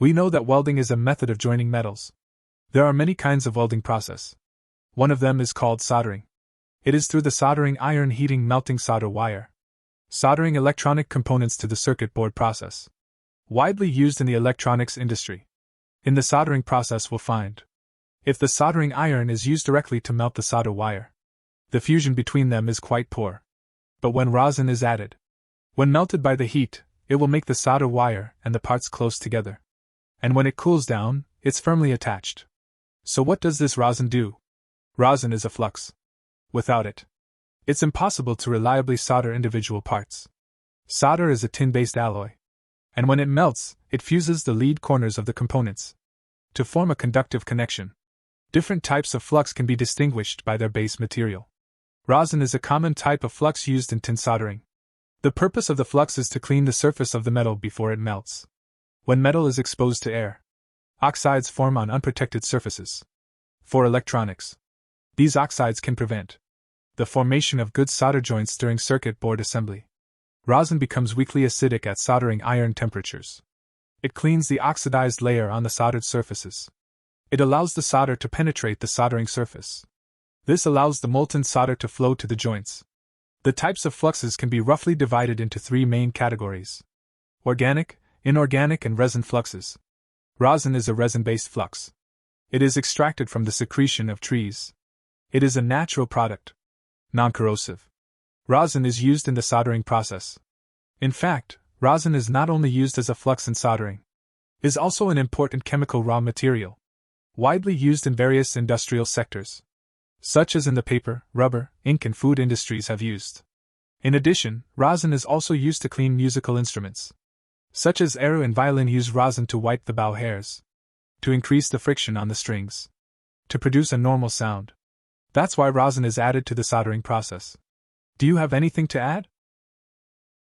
We know that welding is a method of joining metals. There are many kinds of welding process. One of them is called soldering. It is through the soldering iron heating melting solder wire. Soldering electronic components to the circuit board process. Widely used in the electronics industry. In the soldering process we'll find. If the soldering iron is used directly to melt the solder wire, the fusion between them is quite poor. But when rosin is added, when melted by the heat, it will make the solder wire and the parts close together. And when it cools down, it's firmly attached. So what does this rosin do? Rosin is a flux. Without it, it's impossible to reliably solder individual parts. Solder is a tin-based alloy. And when it melts, it fuses the lead corners of the components to form a conductive connection. Different types of flux can be distinguished by their base material. Rosin is a common type of flux used in tin soldering. The purpose of the flux is to clean the surface of the metal before it melts. When metal is exposed to air, oxides form on unprotected surfaces. For electronics, these oxides can prevent the formation of good solder joints during circuit board assembly. Rosin becomes weakly acidic at soldering iron temperatures. It cleans the oxidized layer on the soldered surfaces. It allows the solder to penetrate the soldering surface. This allows the molten solder to flow to the joints. The types of fluxes can be roughly divided into three main categories: organic, inorganic, and resin fluxes. Rosin is a resin-based flux. It is extracted from the secretion of trees. It is a natural product. Non-corrosive. Rosin is used in the soldering process. In fact, rosin is not only used as a flux in soldering, it is also an important chemical raw material, widely used in various industrial sectors, such as in the paper, rubber, ink, and food industries have used. In addition, rosin is also used to clean musical instruments, such as arrow and violin use rosin to wipe the bow hairs, to increase the friction on the strings, to produce a normal sound. That's why rosin is added to the soldering process. Do you have anything to add?